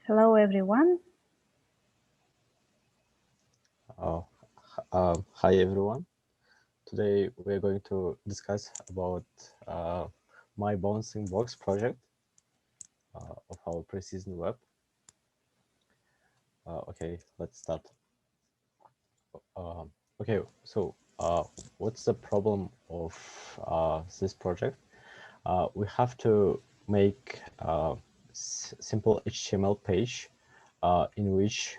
Hello, everyone. Hi everyone. Today we're going to discuss about my bouncing box project of our Preseason Web. Okay, let's start. Okay, so what's the problem of this project? We have to make a simple HTML page in which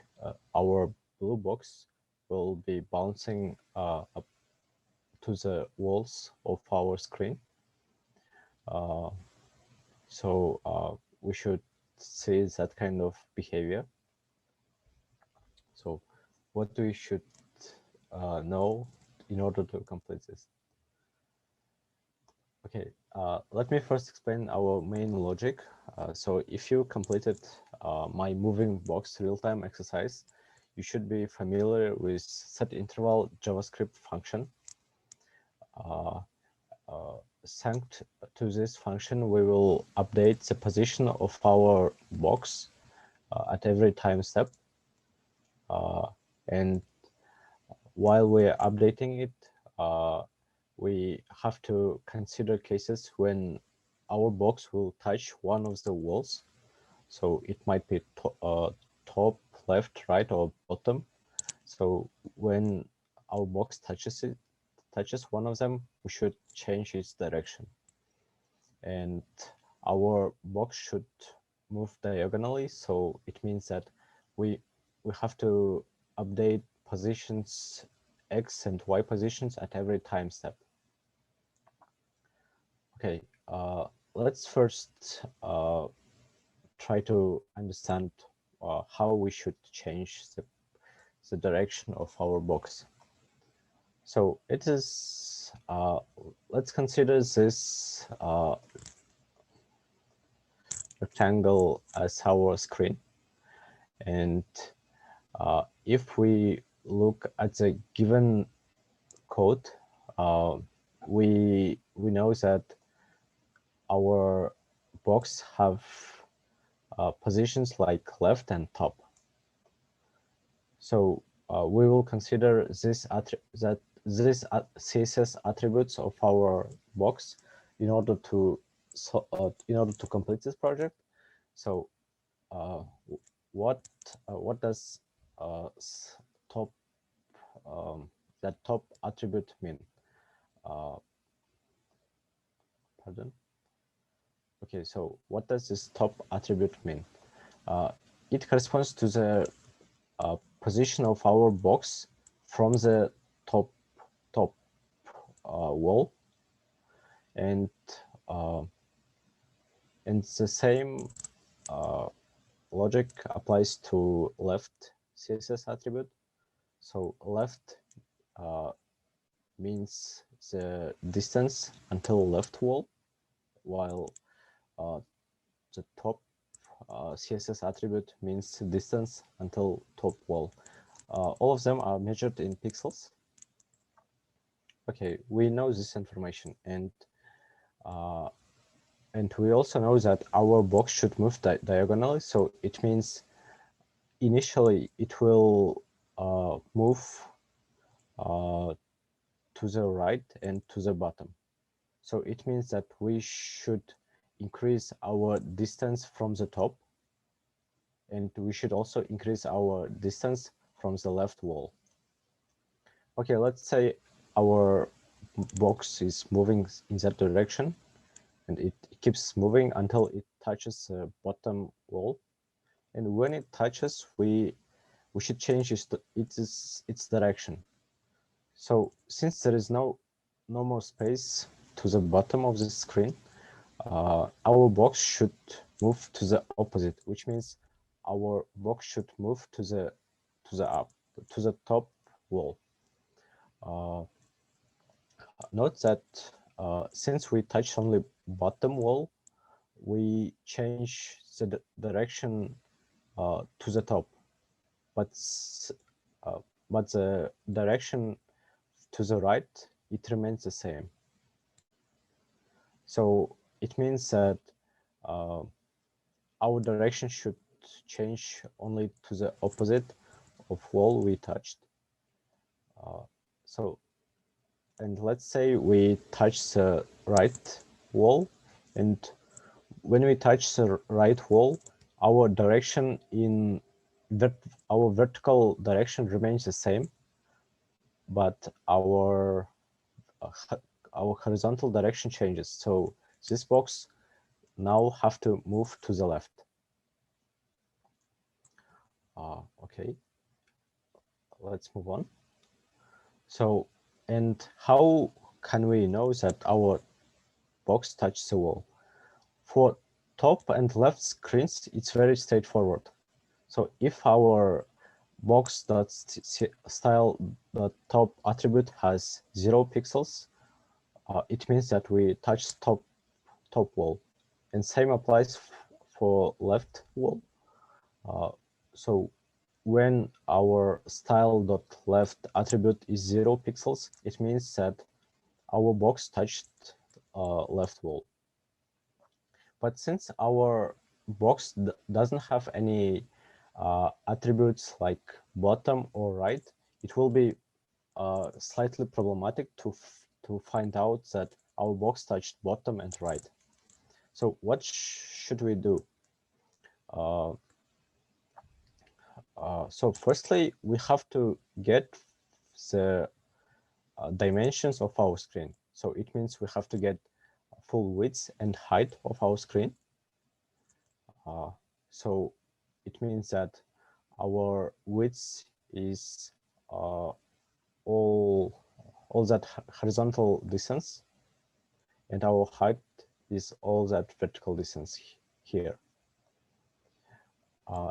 our blue box will be bouncing up to the walls of our screen. So we should see that kind of behavior. So what we should know in order to complete this? Okay, let me first explain our main logic. So if you completed my moving box real-time exercise, you should be familiar with set interval JavaScript function. Thanks to this function, we will update the position of our box at every time step. And while we're updating it, we have to consider cases when our box will touch one of the walls. So it might be top, left, right, or bottom. So when our box touches one of them, we should change its direction. And our box should move diagonally, so it means that we have to update positions X and Y positions at every time step. Okay, let's first try to understand how we should change the direction of our box. So it is, let's consider this rectangle as our screen. And if we look at the given code, we know that our box have positions like left and top. So we will consider this CSS attributes of our box in order to complete this project. So what does top that top attribute mean? Pardon? Okay, so what does this top attribute mean? It corresponds to the position of our box from the top wall, and the same logic applies to left CSS attribute. So left means the distance until left wall, while the top CSS attribute means distance until top wall. All of them are measured in pixels. Okay, we know this information, and we also know that our box should move diagonally. So it means initially it will move to the right and to the bottom. So it means that we should increase our distance from the top, and we should also increase our distance from the left wall. Okay, let's say our box is moving in that direction, and it keeps moving until it touches the bottom wall. And when it touches, we should change its direction. So since there is no more space to the bottom of the screen, our box should move to the opposite, which means our box should move to the top wall. Note that since we touch only bottom wall, we change the direction to the top, but the direction to the right, it remains the same. So it means that our direction should change only to the opposite of wall we touched. And let's say we touch the right wall, and when we touch the right wall, our direction in our vertical direction remains the same, but our horizontal direction changes. So this box now have to move to the left. Okay, let's move on. So, and how can we know that our box touches the wall? For top and left screens, it's very straightforward. So if our box.style.top attribute has 0 pixels, it means that we touch top wall. And same applies for left wall. So when our style.left attribute is 0 pixels, it means that our box touched left wall. But since our box doesn't have any attributes like bottom or right, it will be slightly problematic to find out that our box touched bottom and right. So what should we do? So firstly, we have to get the dimensions of our screen. So it means we have to get full width and height of our screen. So it means that our width is all that horizontal distance, and our height is all that vertical distance here.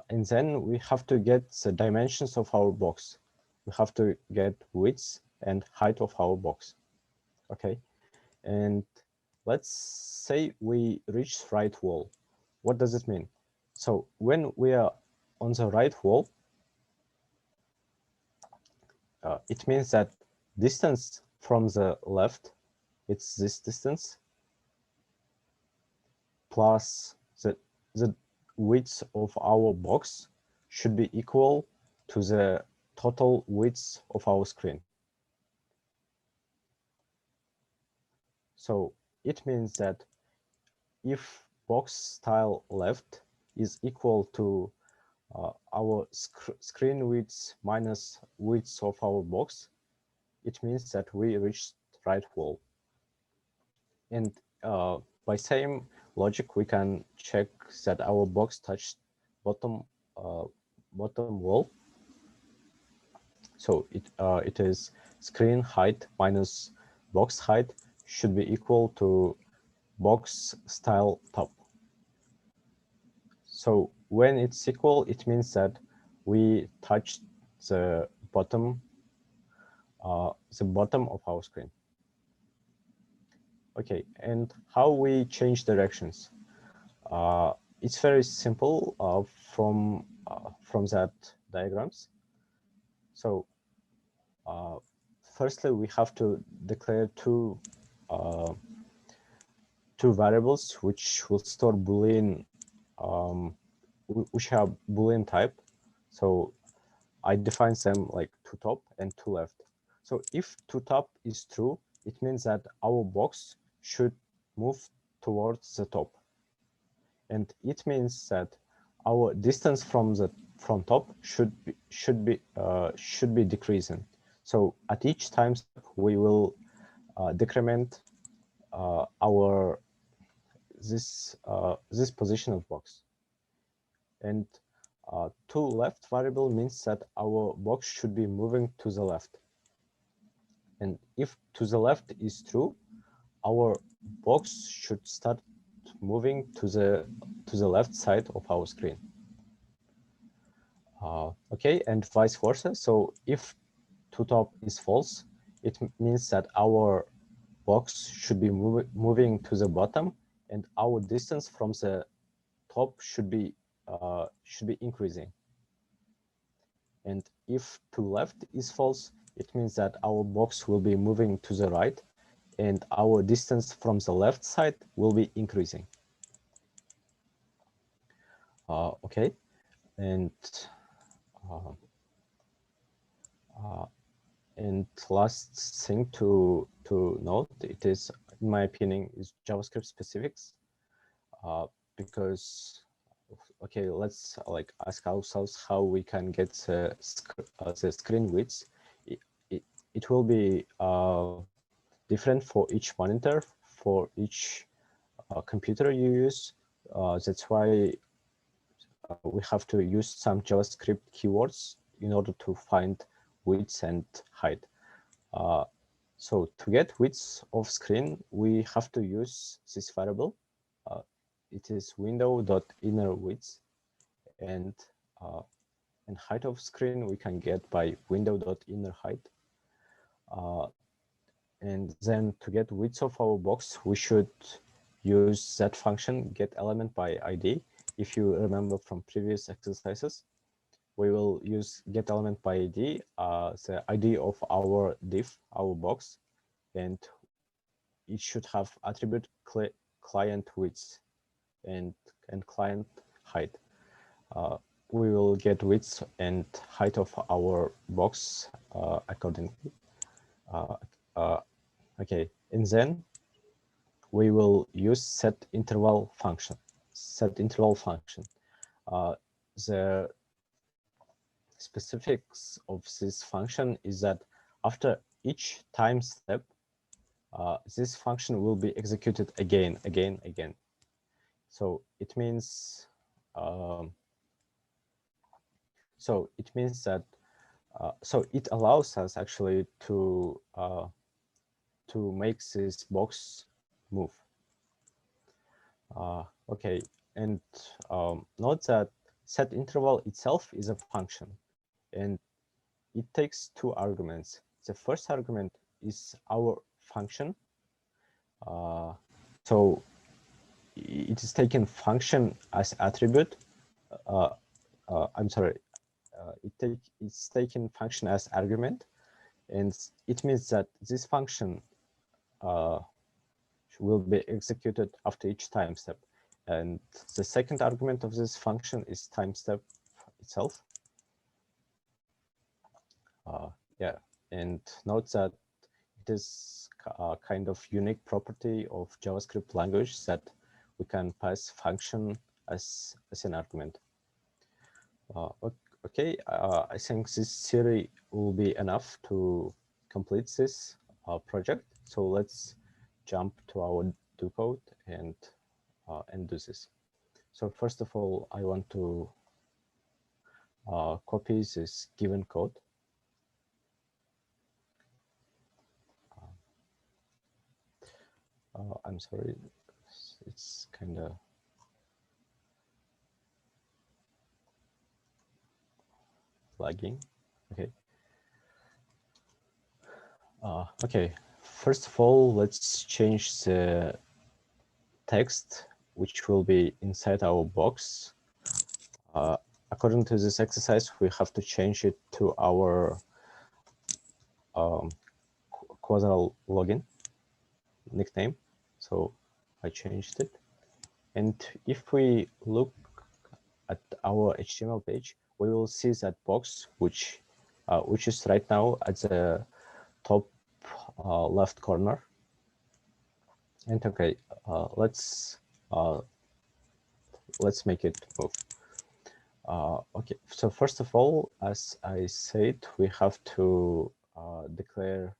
And then we have to get the dimensions of our box. We have to get width and height of our box. Okay, and let's say we reach right wall. What does it mean? So when we are on the right wall, it means that distance from the left, it's this distance, plus the width of our box should be equal to the total width of our screen. So it means that if box style left is equal to our screen width minus width of our box, it means that we reached right wall. And by same logic, we can check that our box touched bottom wall. So it is screen height minus box height should be equal to box style top. So when it's equal, it means that we touched the bottom of our screen. Okay, and how we change directions? It's very simple from that diagrams. So firstly, we have to declare two variables which will store Boolean, which have Boolean type. So I define them like to top and to left. So if to top is true, it means that our box should move towards the top. And it means that our distance from top should be decreasing. So at each time step, we will decrement this position of box. And to left variable means that our box should be moving to the left. And if to the left is true, our box should start moving to the left side of our screen. Okay, and vice versa. So if to top is false, it means that our box should be moving to the bottom, and our distance from the top should be increasing. And if to left is false, it means that our box will be moving to the right, and our distance from the left side will be increasing. Okay, And last thing to note, it is, in my opinion, is JavaScript specifics, because okay, let's like ask ourselves how we can get the screen width. It will be different for each monitor, for each computer you use. That's why we have to use some JavaScript keywords in order to find width and height. So to get width of screen, we have to use this variable. It is window.innerWidth, and height of screen we can get by window.innerHeight. And then to get width of our box, we should use that function getElementById. If you remember from previous exercises, we will use getElementById, the ID of our div, our box, and it should have attribute client width and client height. We will get width and height of our box accordingly. Okay, and then we will use setInterval function. The specifics of this function is that after each time step, this function will be executed again. So it means that so it allows us actually to make this box move. Okay, and note that setInterval itself is a function, and it takes two arguments. The first argument is our function. So it is taking function as attribute. I'm sorry, it's taking function as argument, and it means that this function will be executed after each time step. And the second argument of this function is time step itself. Yeah, and note that it is a kind of unique property of JavaScript language that we can pass function as an argument. Okay, I think this theory will be enough to complete this project. So let's jump to our do code and do this. So first of all, I want to copy this given code. I'm sorry, it's kind of lagging. Okay. Okay, first of all, let's change the text which will be inside our box. According to this exercise, we have to change it to our Quasar login nickname. So I changed it. And if we look at our HTML page, we will see that box, which is right now at the top left corner. And okay, let's make it move. Okay, so first of all, as I said, we have to declare.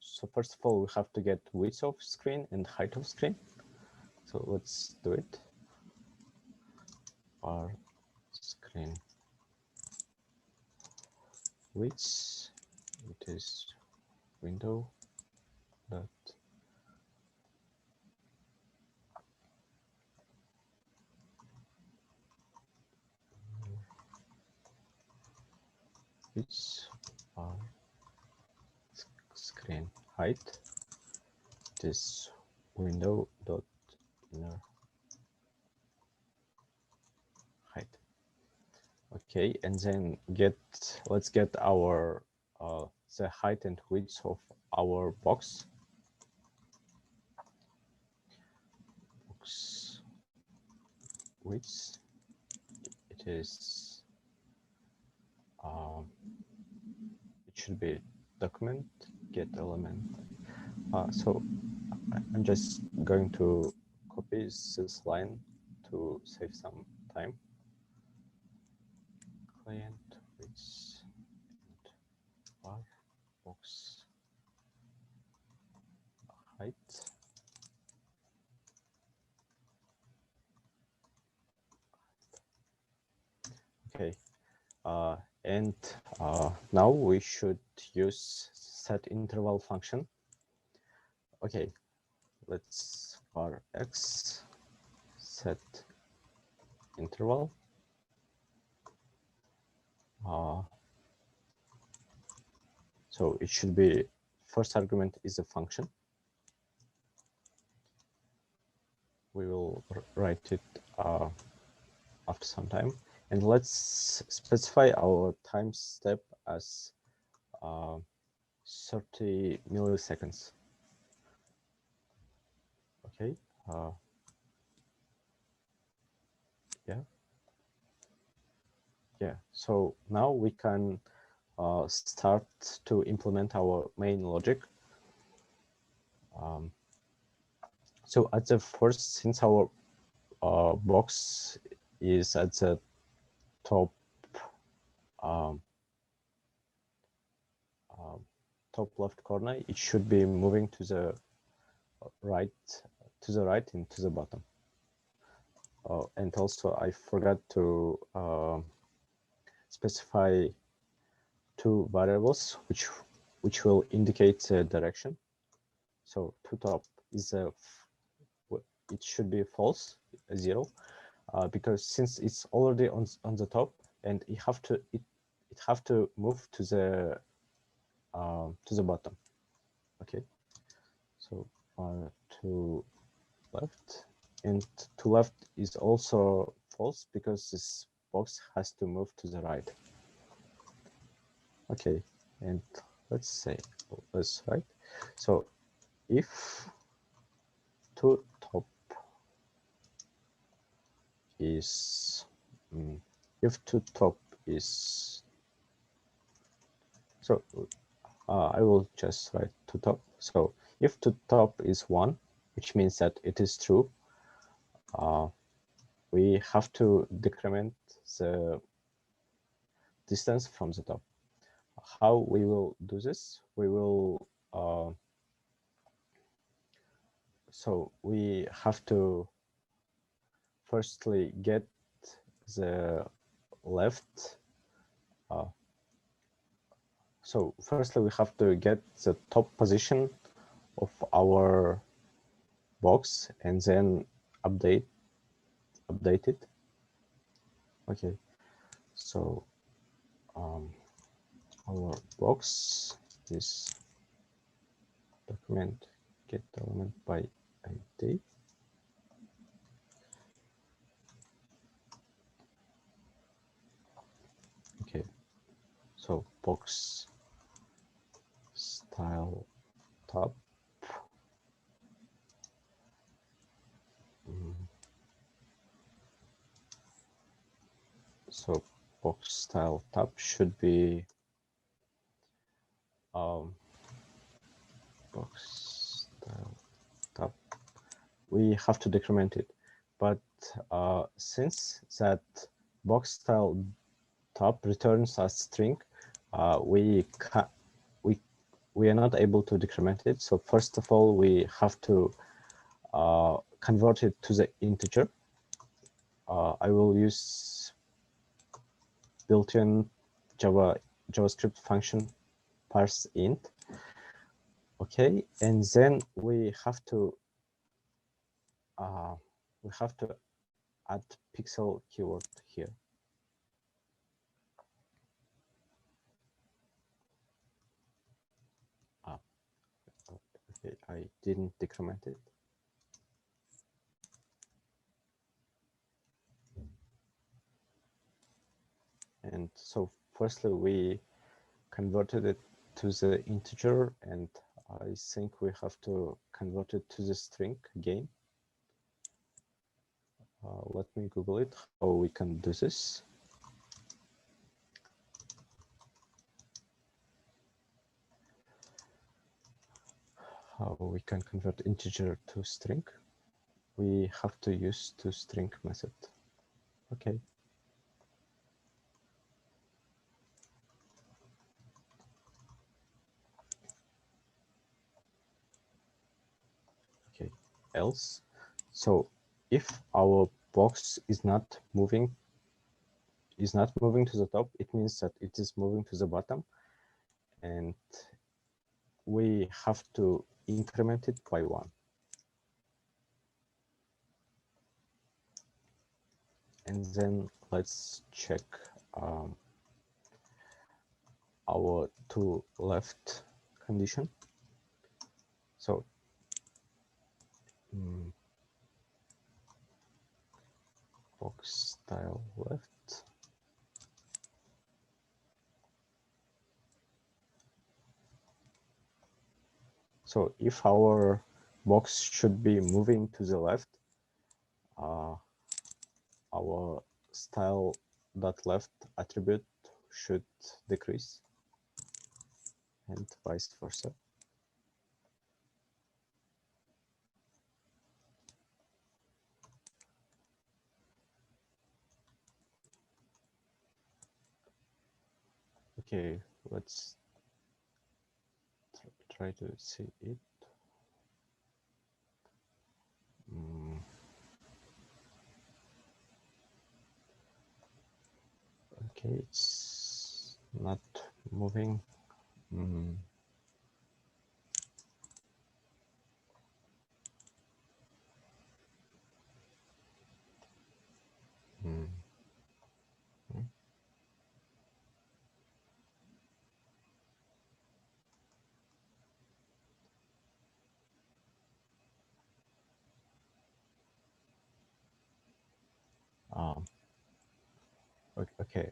So first of all, we have to get width of screen and height of screen. So let's do it. Our screen width, it is window dot width, our screen height, it is window dot inner height. Okay, and then let's get our the height and width of our box. Box width, it is it should be document get element. So I'm just going to copy this line to save some time. Client with var box height. Okay, and now we should use set interval function. Okay, let's var x set interval. So it should be first argument is a function. We will write it after some time, and let's specify our time step as 30 milliseconds. Okay. Yeah. So now we can start to implement our main logic. So at the first, since our box is at the top top left corner, it should be moving to the right and to the bottom. And also I forgot to specify two variables which will indicate the direction. So to top is it should be false, 0, because since it's already on the top, and it have to move to the bottom. Okay, so to left, and to left is also false because this box has to move to the right. Okay, and let's say this right. So if to top is if to top is, so I will just write to top. So if to top is 1, which means that it is true, we have to decrement the distance from the top. How we will do this? We will so we have to firstly get the left. So firstly, we have to get the top position of our box and then update it. Okay, so our box is document get element by ID. Okay, so box style top. So box style top should be box style top. We have to decrement it, but since that box style top returns a string, we are not able to decrement it. So first of all, we have to convert it to the integer. I will use built-in JavaScript function parse int. Okay, and then we have to add pixel keyword here. Okay, I didn't decrement it. And so firstly, we converted it to the integer, and I think we have to convert it to the string again. Let me Google it, how we can do this. how we can convert integer to string. We have to use toString method. Okay. Okay. Else. So if our box is not moving to the top, it means that it is moving to the bottom, and we have to increment it by 1. And then let's check our to left condition. So box style left. So if our box should be moving to the left, our style.left attribute should decrease, and vice versa. Okay, let's try to see it. Okay, it's not moving. Okay.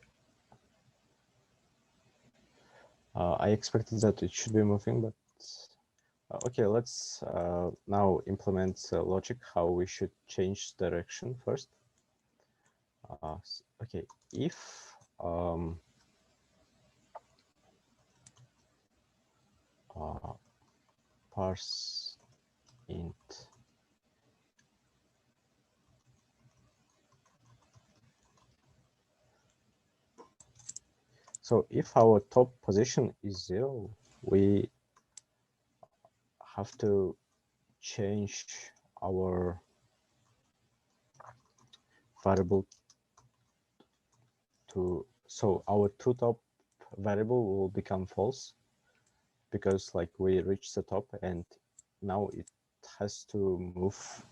I expected that it should be moving, but okay, let's now implement logic how we should change direction first. Okay, if parse int so if our top position is 0, we have to change our variable to, so our top variable will become false, because like we reach the top and now it has to move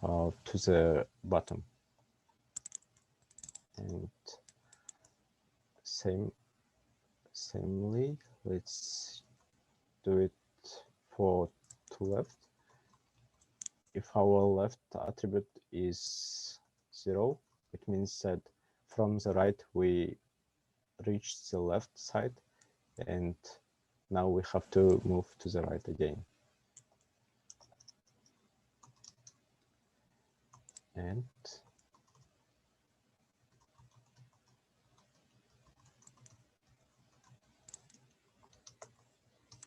to the bottom. And samely, let's do it for to left. If our left attribute is 0, it means that from the right we reach the left side, and now we have to move to the right again.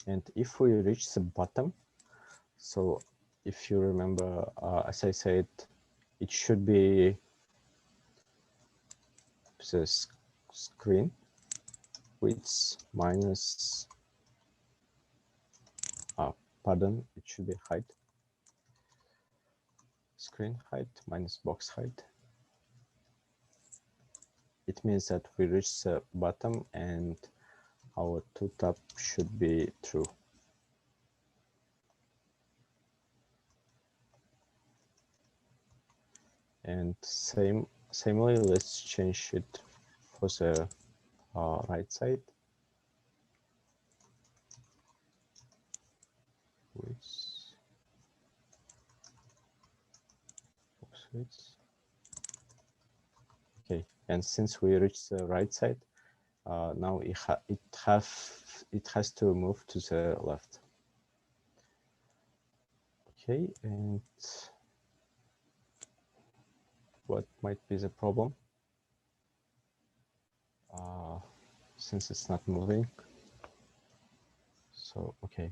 And if we reach the bottom, so if you remember, as I said, it should be the screen width minus, pardon, it should be height. Screen height minus box height. It means that we reach the bottom and our top should be true. And samely, let's change it for the right side. Okay, and since we reached the right side, now it has to move to the left. Okay, and what might be the problem? Since it's not moving. So okay.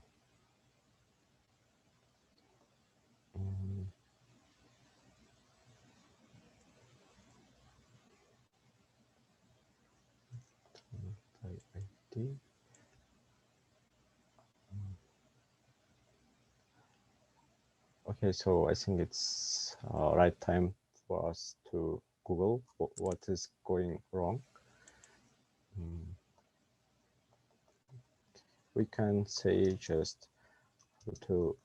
ID. Okay, so I think it's right time for us to Google what is going wrong. We can say just to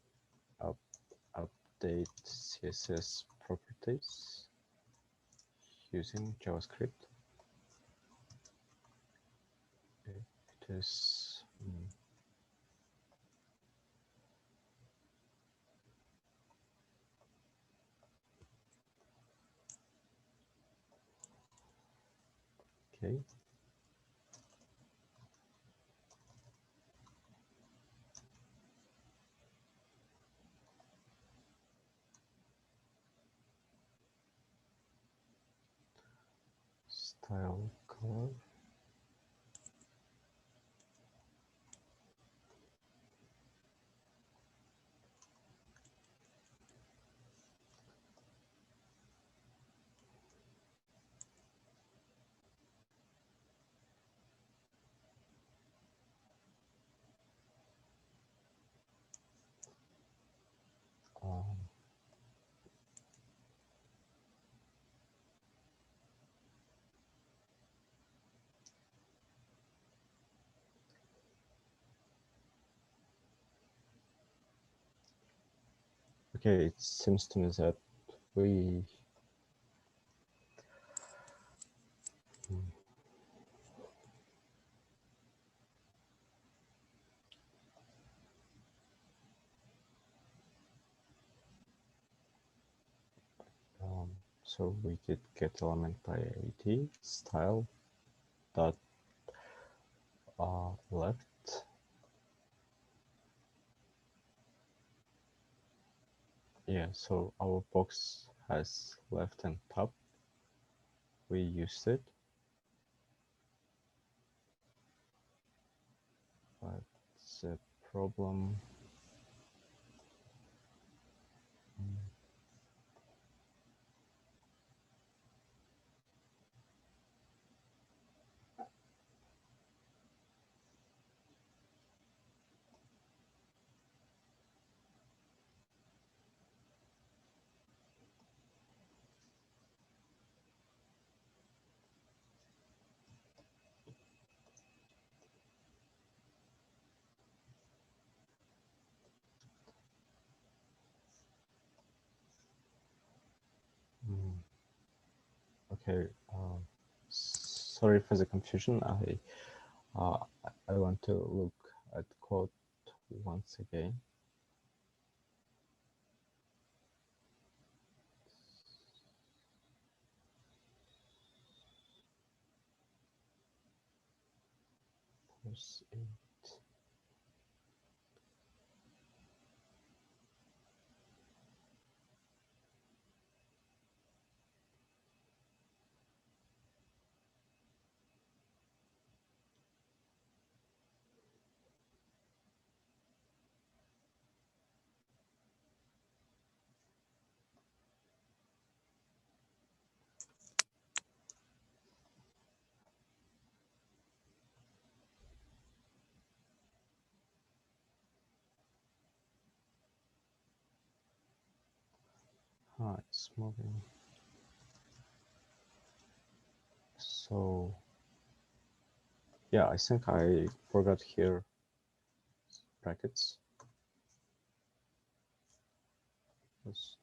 update CSS properties using JavaScript. It is okay. Style color. Okay, it seems to me that we so we did get element by ID style dot left. Yeah, so our box has left and top. We used it, but the problem okay. Sorry for the confusion. I want to look at code once again. Plus 8. It's moving. So yeah, I think I forgot here brackets. Yes.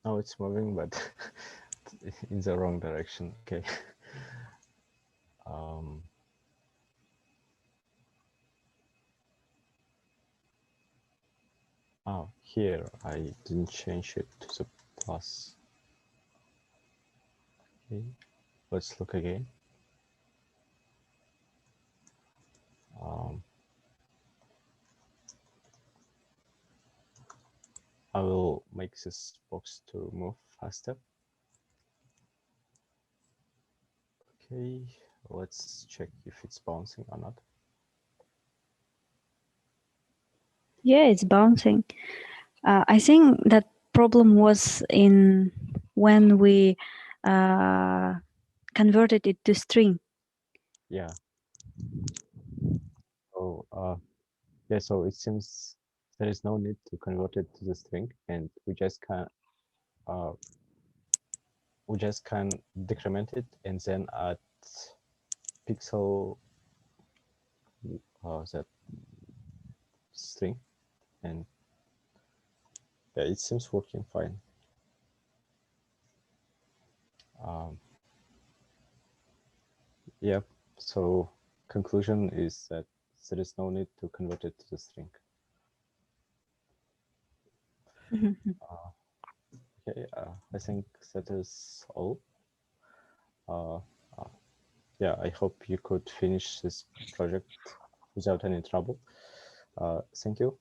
Now it's moving, but in the wrong direction. Okay. Oh, here I didn't change it to the plus. Okay, let's look again. I will make this box to move faster. Okay, let's check if it's bouncing or not. Yeah, it's bouncing. I think that problem was in when we converted it to string. Yeah. So yeah, so it seems there is no need to convert it to the string, and we just can decrement it and then add pixel that string, and yeah, it seems working fine. Yeah, so conclusion is that there is no need to convert it to the string. Okay, I think that is all. Yeah, I hope you could finish this project without any trouble. Thank you.